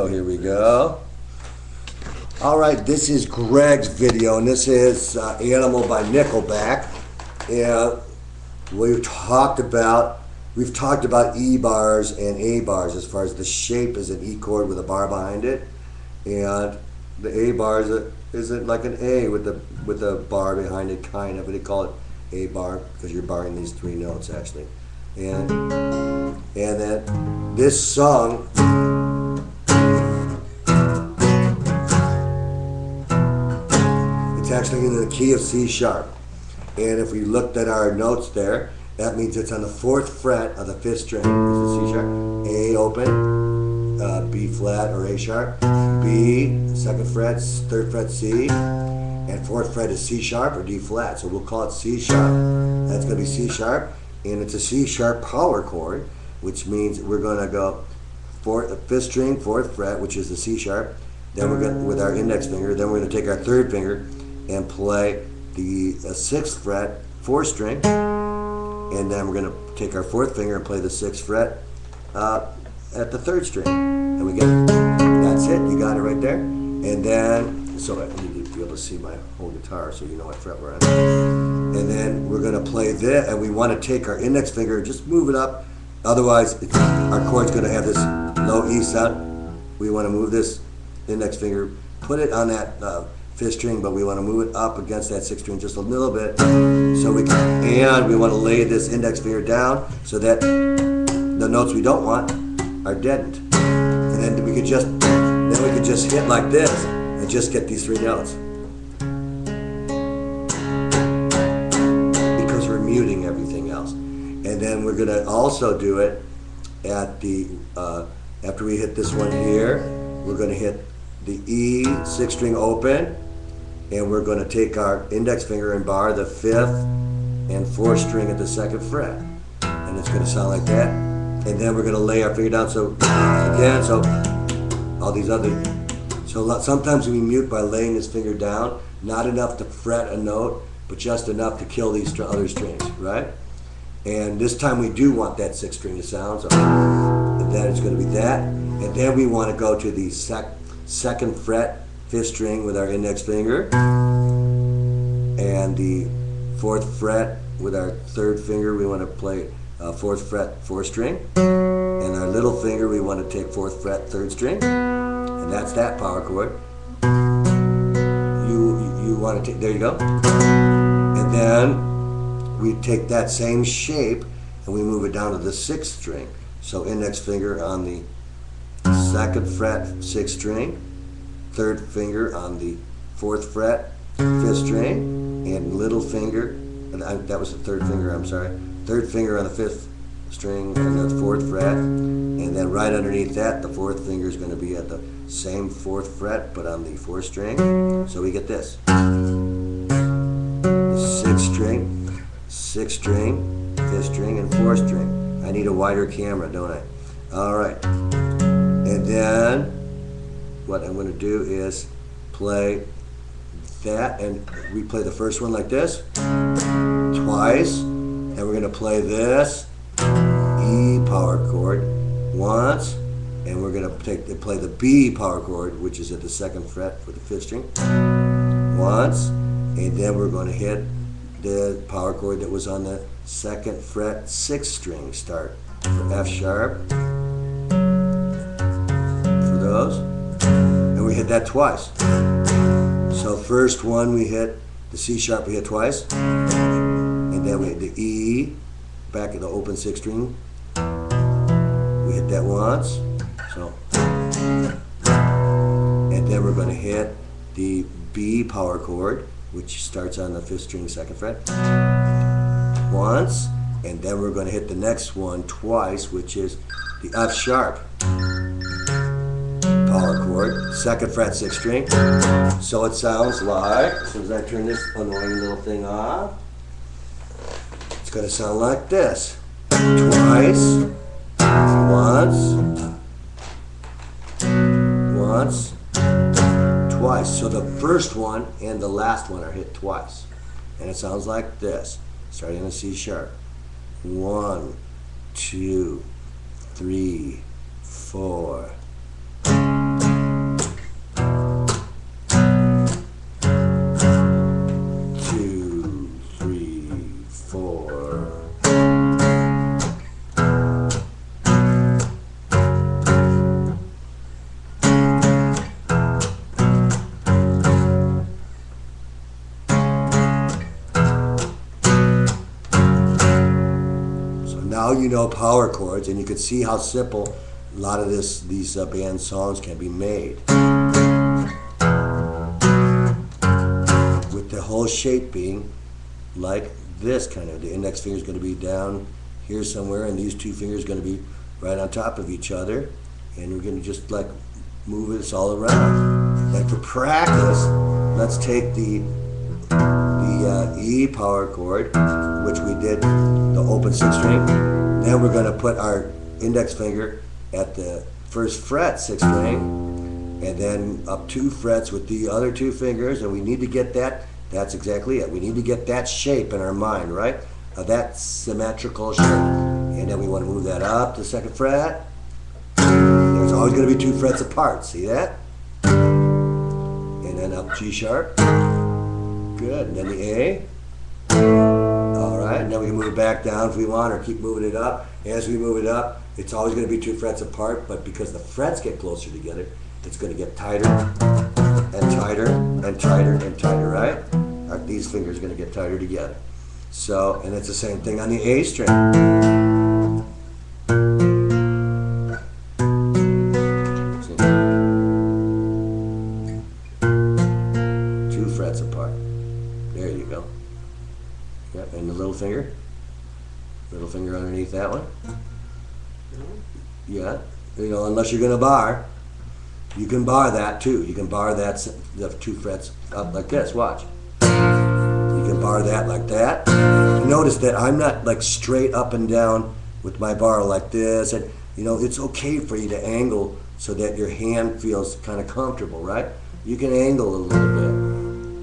So here we go. All right, this is Greg's video, and this is Animal by Nickelback. And we've talked about E bars and A bars as far as the shape is an E chord with a bar behind it, and the A bar is like an A with a bar behind it, kind of. But they call it A bar because you're barring these three notes actually. And then this song. It's actually in the key of C sharp, and if we looked at our notes there, that means it's on the 4th fret of the 5th string. This is C sharp, A open, B flat or A sharp, B 2nd fret, 3rd fret C, and 4th fret is C sharp or D flat. So we'll call it C sharp. That's going to be C sharp, and it's a C sharp power chord, which means we're going to go 5th string, 4th fret, which is the C sharp. Then we're going with our index finger. Then we're going to take our 3rd finger and play the 6th fret, 4th string, and then we're going to take our 4th finger and play the 6th fret at the 3rd string, and we get, that's it, you got it right there. And then, so I need to be able to see my whole guitar so you know what fret we're on. And then we're going to play this, and we want to take our index finger and just move it up, otherwise our chord's going to have this low E sound. We want to move this index finger, put it on that 5th string, but we want to move it up against that 6th string just a little bit, so we can, and we want to lay this index finger down so that the notes we don't want are deadened, and then we could just hit like this and just get these 3 notes because we're muting everything else. And then we're going to also do it at the after we hit this one here, we're going to hit the E 6th string open, and we're going to take our index finger and bar the 5th and 4th string at the 2nd fret, and it's going to sound like that. And then we're going to lay our finger down, so again, so all these other, so sometimes we mute by laying this finger down, not enough to fret a note, but just enough to kill these other strings, right? And this time we do want that 6th string to sound, so and then it's going to be that. And then we want to go to the 2nd fret, 5th string with our index finger, and the 4th fret with our 3rd finger we want to play 4th fret, 4th string, and our little finger we want to take 4th fret, 3rd string, and that's that power chord. You want to take, there you go. And then we take that same shape and we move it down to the 6th string. So index finger on the 2nd fret, 6th string, 3rd finger on the 4th fret, 5th string, and little finger, that was the 3rd finger, I'm sorry, 3rd finger on the 5th string and the 4th fret, and then right underneath that, the 4th finger is going to be at the same 4th fret, but on the 4th string, so we get this. The 6th string, 6th string, 5th string, and 4th string. I need a wider camera, don't I? All right. And then what I'm going to do is play that, and we play the first one like this twice, and we're going to play this E power chord once, and we're going to play the B power chord, which is at the 2nd fret for the 5th string, once, and then we're going to hit the power chord that was on the 2nd fret, 6th string start for F sharp, for those, and we hit that twice. So first one we hit the C sharp, we hit twice, and then we hit the E back at the open 6th string, we hit that once, so, and then we're going to hit the B power chord, which starts on the 5th string, 2nd fret, once, and then we're going to hit the next one twice, which is the F sharp power chord, 2nd fret, 6th string. So it sounds like, as soon as I turn this annoying little thing off, it's going to sound like this. Twice, once, twice. So the first one and the last one are hit twice. And it sounds like this, starting on C sharp. 1, 2, 3, 4, now you know power chords, and you can see how simple a lot of these band songs can be made. With the whole shape being like this kind of. The index finger is going to be down here somewhere, and these two fingers are going to be right on top of each other, and we're going to just like move this all around. And for practice, let's take the E power chord, which we did the open 6th string. Then we're going to put our index finger at the 1st fret 6th string, and then up 2 frets with the other 2 fingers, and we need to get that. That's exactly it. We need to get that shape in our mind, right? That symmetrical shape. And then we want to move that up to the 2nd fret. There's always going to be 2 frets apart. See that? And then up G sharp. Good. And then the A. All right. And then we can move it back down if we want, or keep moving it up. As we move it up, it's always going to be 2 frets apart, but because the frets get closer together, it's going to get tighter and tighter and tighter and tighter, right? These fingers are going to get tighter together. So, and it's the same thing on the A string. See? 2 frets apart. There you go. Yep, and the little finger underneath that one. Yeah, you know, unless you're going to bar. You can bar that too. You can bar that, the 2 frets up like this. Watch. You can bar that like that. Notice that I'm not like straight up and down with my bar like this. And you know, it's okay for you to angle so that your hand feels kind of comfortable, right? You can angle a little bit,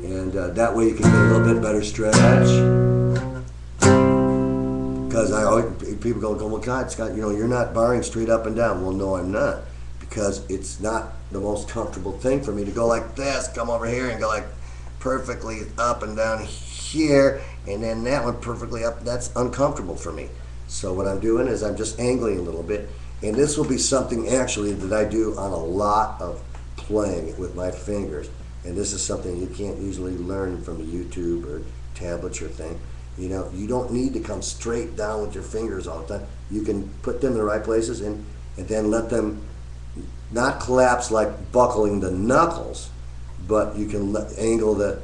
and that way you can get a little bit better stretch. Because people go, well, God, Scott, you know, you're not barring straight up and down. Well, no, I'm not. Because it's not the most comfortable thing for me to go like this, come over here and go like perfectly up and down here, and then that one perfectly up. That's uncomfortable for me. So what I'm doing is I'm just angling a little bit, and this will be something actually that I do on a lot of playing with my fingers. And this is something you can't usually learn from a YouTube or tablet or thing. You know, you don't need to come straight down with your fingers all the time. You can put them in the right places and then let them not collapse like buckling the knuckles, but you can angle the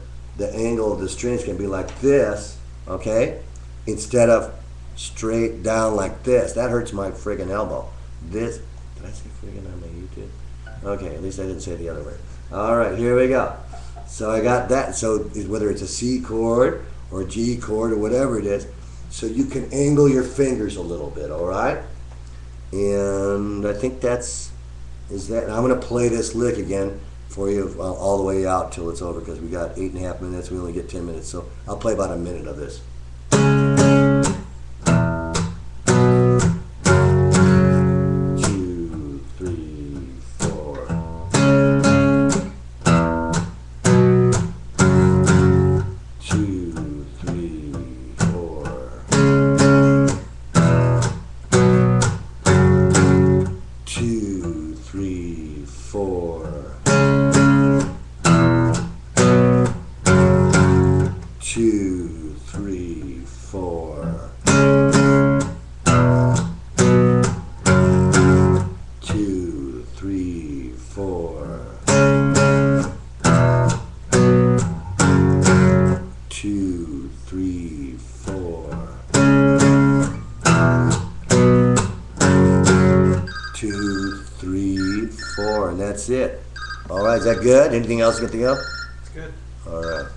angle of the strings can be like this, okay, instead of straight down like this. That hurts my friggin' elbow. This, did I say friggin' on my YouTube? Okay, at least I didn't say the other word. All right, here we go. So I got that. So whether it's a C chord or G chord or whatever it is, so you can angle your fingers a little bit, all right? And I think that's that. And I'm going to play this lick again for you all the way out till it's over, because we got 8.5 minutes. We only get 10 minutes, so I'll play about a minute of this. 2, 3, 4. 2, 3, 4. 2, 3, 4. 2, 3, 4. 2, 3, 4. 2, 3, 4. 2, 3, 4, and that's it. All right, is that good? Anything else you got to go? It's good. All right.